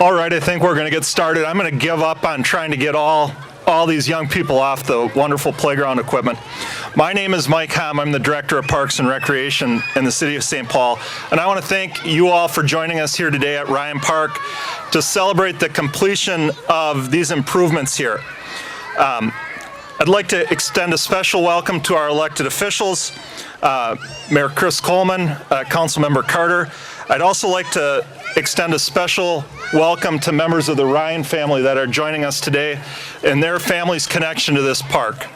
All right, I think we're going to get started. I'm going to give up on trying to get all these young people off the wonderful playground equipment. My name is Mike Hahm. I'm the Director of Parks and Recreation in the City of St. Paul, and I want to thank you all for joining us here today at Ryan Park to celebrate the completion of these improvements here. I'd like to extend a special welcome to our elected officials, Mayor Chris Coleman, Councilmember Carter. I'd also like to extend a special welcome to members of the Ryan family that are joining us today and their family's connection to this park.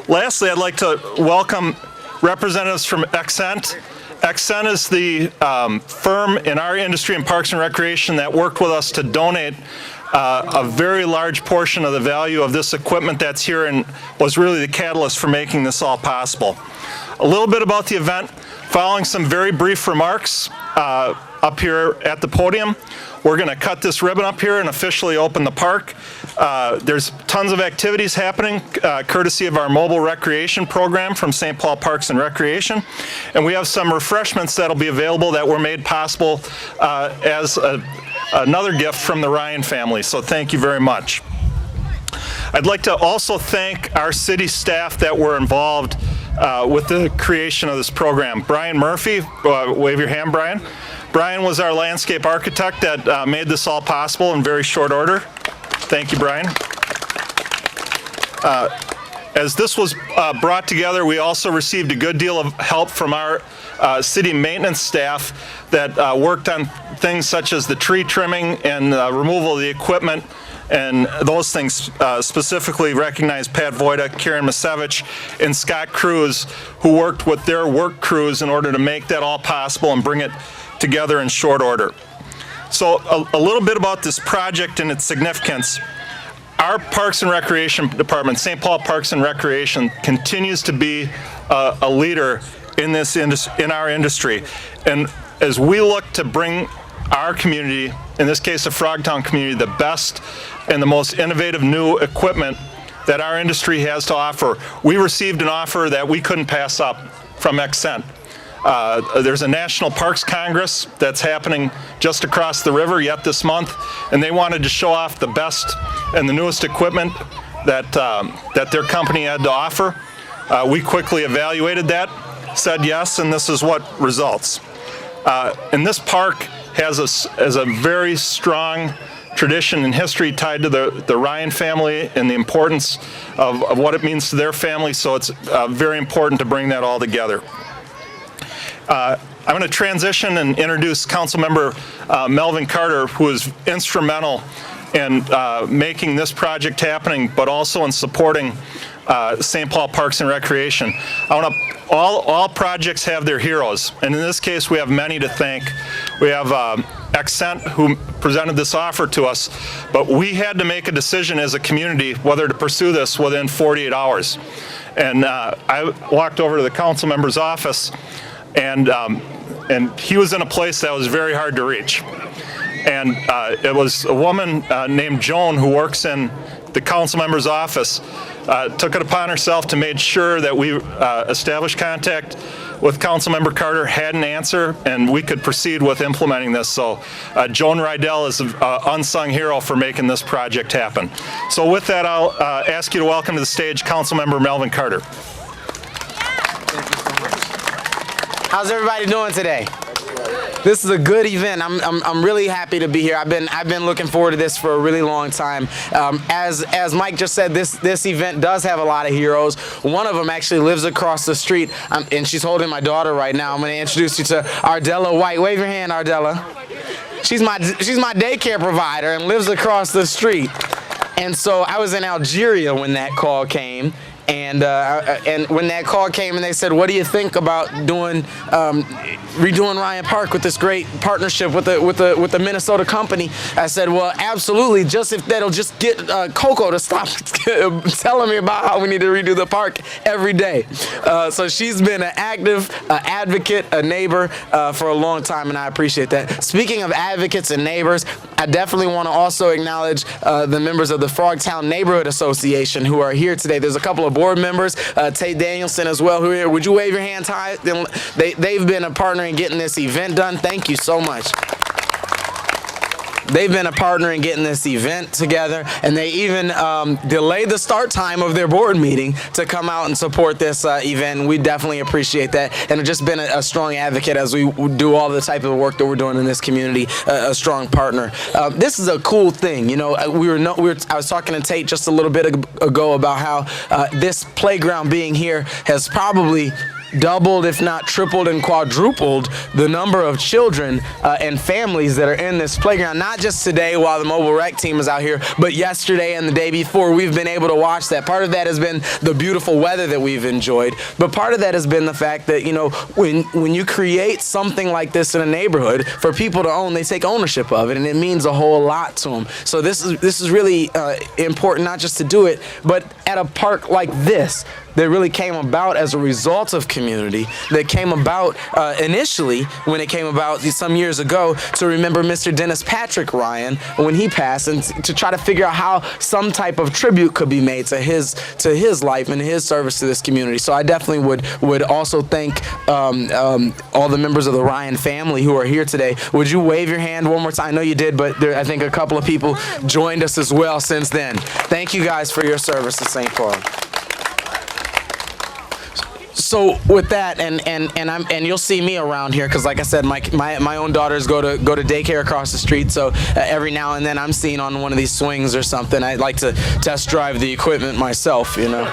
Lastly, I'd like to welcome representatives from Xccent. Xsense is the firm in our industry in Parks and Recreation that worked with us to donate a very large portion of the value of this equipment that's here and was really the catalyst for making this all possible. A little bit about the event. Following some very brief remarks up here at the podium, we're going to cut this ribbon up here and officially open the park. There's tons of activities happening courtesy of our mobile recreation program from St. Paul Parks and Recreation. And we have some refreshments that'll be available that were made possible as another gift from the Ryan family. So thank you very much. I'd like to also thank our city staff that were involved with the creation of this program. Brian Murphy, wave your hand, Brian. Brian was our landscape architect that made this all possible in very short order. Thank you, Brian. As this was brought together, we also received a good deal of help from our city maintenance staff that worked on things such as the tree trimming and removal of the equipment, and those things specifically recognize Pat Voida, Karen Masevich, and Scott Cruz, who worked with their work crews in order to make that all possible and bring it together in short order. So a little bit about this project and its significance. Our Parks and Recreation Department, St. Paul Parks and Recreation, continues to be a leader in our industry. And as we look to bring our community, in this case the Frogtown community, the best and the most innovative new equipment that our industry has to offer, we received an offer that we couldn't pass up from Xcent. There's a National Parks Congress that's happening just across the river yet this month, and they wanted to show off the best and the newest equipment that their company had to offer. We quickly evaluated that, said yes, and this is what results. And this park has a very strong tradition and history tied to the Ryan family and the importance of what it means to their family, so it's very important to bring that all together. I'm going to transition and introduce Councilmember Melvin Carter, who is instrumental in making this project happening, but also in supporting St. Paul Parks and Recreation. All projects have their heroes, and in this case we have many to thank. We have Xcent, who presented this offer to us, but we had to make a decision as a community whether to pursue this within 48 hours. And I walked over to the council member's office, and he was in a place that was very hard to reach. And it was a woman named Joan, who works in the council member's office, took it upon herself to make sure that we established contact with Councilmember Carter, had an answer, and we could proceed with implementing this. So Joan Rydell is an unsung hero for making this project happen. So with that, I'll ask you to welcome to the stage Councilmember Melvin Carter. How's everybody doing today? This is a good event. I'm really happy to be here. I've been looking forward to this for a really long time. As Mike just said, this event does have a lot of heroes. One of them actually lives across the street, and she's holding my daughter right now. I'm going to introduce you to Ardella White. Wave your hand, Ardella. She's my daycare provider and lives across the street. And so I was in Algeria when that call came. And when that call came and they said, what do you think about redoing Ryan Park with this great partnership with the Minnesota company? I said, well, absolutely, just if that'll just get Coco to stop telling me about how we need to redo the park every day. So she's been an active advocate, a neighbor for a long time, and I appreciate that. Speaking of advocates and neighbors, I definitely want to also acknowledge the members of the Frogtown Neighborhood Association who are here today. There's a couple of board members, Tate Danielson as well, who are here. Would you wave your hand, Ty? They've been a partner in getting this event done. Thank you so much. they've been a partner in getting this event together, and they even delayed the start time of their board meeting to come out and support this event. And we definitely appreciate that, and have just been a strong advocate as we do all the type of work that we're doing in this community. A strong partner. This is a cool thing. You know, I was talking to Tate just a little bit ago about how this playground being here has probably doubled, if not tripled and quadrupled the number of children and families that are in this playground. Not just today while the mobile rec team is out here, but yesterday and the day before. We've been able to watch that. Part of that has been the beautiful weather that we've enjoyed, but part of that has been the fact that, you know, when you create something like this in a neighborhood for people to own, they take ownership of it, and it means a whole lot to them. So this is really important, not just to do it, but at a park like this that really came about as a result of community, that came about initially when it came about some years ago to remember Mr. Dennis Patrick Ryan when he passed, and to try to figure out how some type of tribute could be made to his life and his service to this community. So I definitely would also thank all the members of the Ryan family who are here today. Would you wave your hand one more time? I know you did, but I think a couple of people joined us as well since then. Thank you guys for your service to St. Paul. So with that, and you'll see me around here because, like I said, my own daughters go to daycare across the street. So every now and then I'm seen on one of these swings or something. I like to test drive the equipment myself, you know,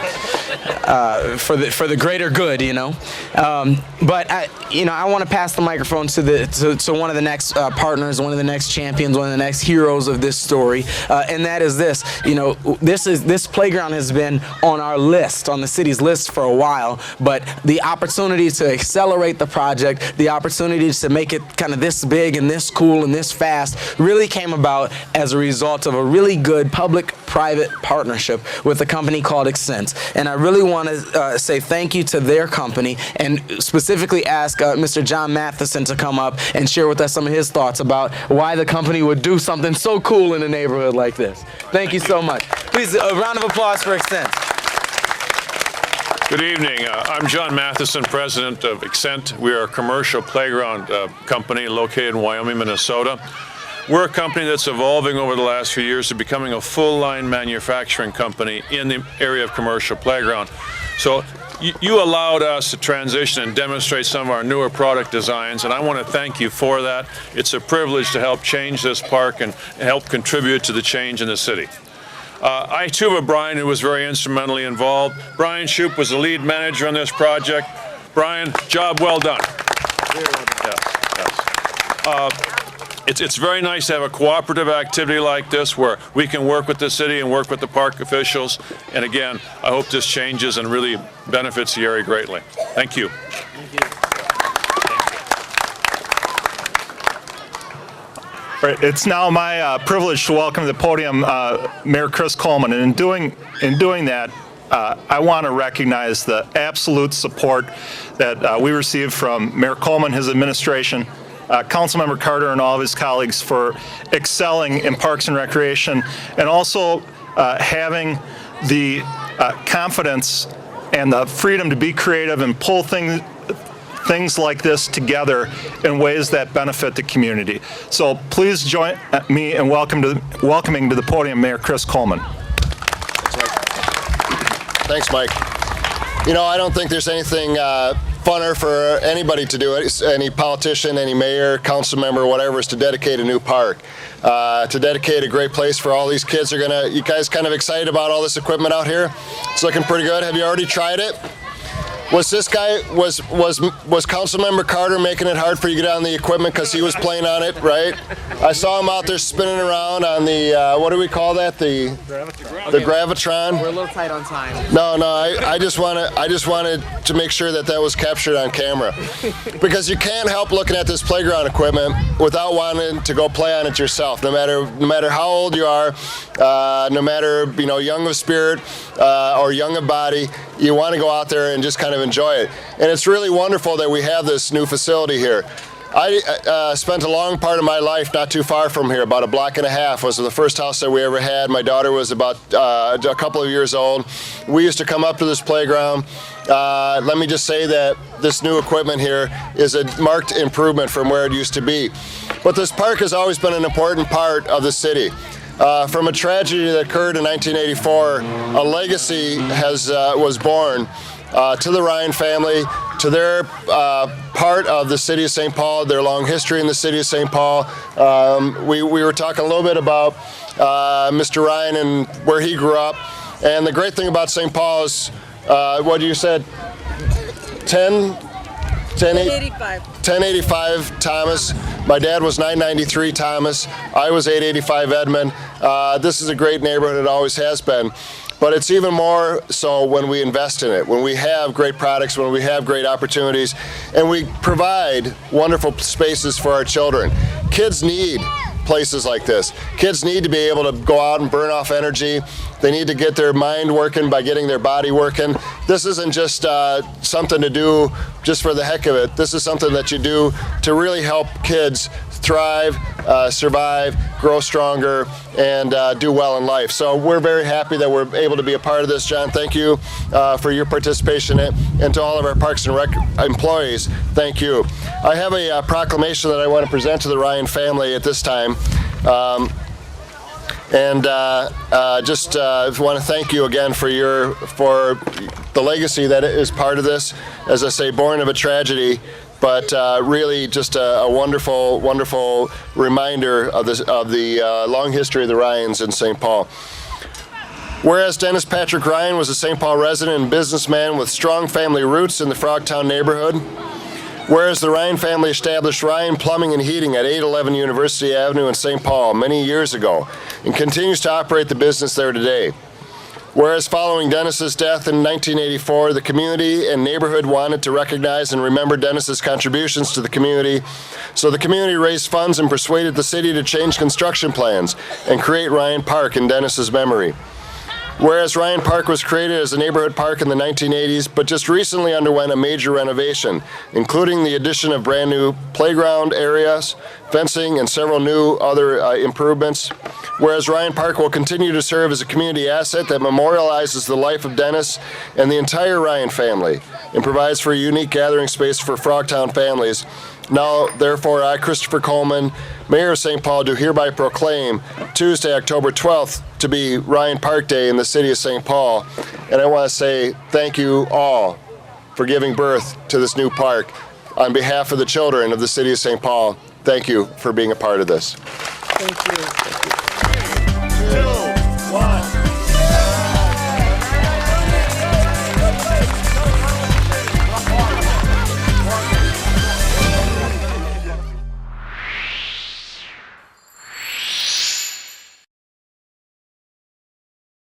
for the greater good, you know. But I want to pass the microphone to one of the next partners, one of the next champions, one of the next heroes of this story, and that is this. You know, this playground has been on our list, on the city's list for a while, but the opportunity to accelerate the project, the opportunity to make it kind of this big and this cool and this fast really came about as a result of a really good public-private partnership with a company called Xsense. And I really want to say thank you to their company, and specifically ask Mr. John Mathiesen to come up and share with us some of his thoughts about why the company would do something so cool in a neighborhood like this. Thank you so much. Please, a round of applause for Xsense. Good evening. I'm John Mathiesen, president of Xccent. We are a commercial playground company located in Wyoming, Minnesota. We're a company that's evolving over the last few years to becoming a full-line manufacturing company in the area of commercial playground. So you allowed us to transition and demonstrate some of our newer product designs, and I want to thank you for that. It's a privilege to help change this park and help contribute to the change in the city. I too have a Brian who was very instrumentally involved. Brian Shoup was the lead manager on this project. Brian, job well done. Yes. It's very nice to have a cooperative activity like this where we can work with the city and work with the park officials. And again, I hope this changes and really benefits the area greatly. Thank you. Thank you. It's now my privilege to welcome to the podium Mayor Chris Coleman, and in doing that, I want to recognize the absolute support that we received from Mayor Coleman, his administration, Councilmember Carter, and all of his colleagues for excelling in Parks and Recreation, and also having the confidence and the freedom to be creative and pull things like this together in ways that benefit the community. So please join me in welcoming to the podium Mayor Chris Coleman. Thanks, Mike. You know, I don't think there's anything funner for anybody to do it, any politician, any mayor, council member, whatever, is to dedicate a new park. To dedicate a great place for all these kids. You guys kind of excited about all this equipment out here? It's looking pretty good. Have you already tried it? Was Councilmember Carter making it hard for you to get on the equipment because he was playing on it, right? I saw him out there spinning around on the, what do we call that? The Gravitron. We're a little tight on time. No, I just wanted to make sure that was captured on camera. Because you can't help looking at this playground equipment without wanting to go play on it yourself. No matter how old you are, no matter, young of spirit or young of body, you want to go out there and just kind of enjoy it. And it's really wonderful that we have this new facility here. I spent a long part of my life not too far from here, about a block and a half. Was the first house that we ever had. My daughter was about a couple of years old. We used to come up to this playground. Let me just say that this new equipment here is a marked improvement from where it used to be. But this park has always been an important part of the city. From a tragedy that occurred in 1984, a legacy was born to the Ryan family, to their part of the city of St. Paul, their long history in the city of St. Paul. We were talking a little bit about Mr. Ryan and where he grew up. And the great thing about St. Paul is, what you said, 1085 Thomas. My dad was 993 Thomas. I was 885 Edmund. This is a great neighborhood. It always has been. But it's even more so when we invest in it, when we have great products, when we have great opportunities, and we provide wonderful spaces for our children. Kids need places like this. Kids need to be able to go out and burn off energy. They need to get their mind working by getting their body working. This isn't just something to do just for the heck of it. This is something that you do to really help kids thrive, survive, grow stronger, and do well in life. So we're very happy that we're able to be a part of this. John, thank you for your participation, and to all of our Parks and Rec employees, thank you. I have a proclamation that I want to present to the Ryan family at this time. Just want to thank you again for the legacy that is part of this. As I say, born of a tragedy, but really just a wonderful, wonderful reminder of the long history of the Ryans in St. Paul. Whereas Dennis Patrick Ryan was a St. Paul resident and businessman with strong family roots in the Frogtown neighborhood. Whereas the Ryan family established Ryan Plumbing and Heating at 811 University Avenue in St. Paul many years ago and continues to operate the business there today. Whereas following Dennis's death in 1984, the community and neighborhood wanted to recognize and remember Dennis's contributions to the community, so the community raised funds and persuaded the city to change construction plans and create Ryan Park in Dennis's memory. Whereas Ryan Park was created as a neighborhood park in the 1980s, but just recently underwent a major renovation, including the addition of brand new playground areas, fencing, and several new other improvements. Whereas Ryan Park will continue to serve as a community asset that memorializes the life of Dennis and the entire Ryan family and provides for a unique gathering space for Frogtown families. Now, therefore, I, Christopher Coleman, Mayor of St. Paul, do hereby proclaim Tuesday, October 12th to be Ryan Park Day in the city of St. Paul. And I want to say thank you all for giving birth to this new park. On behalf of the children of the city of St. Paul, thank you for being a part of this. Thank you.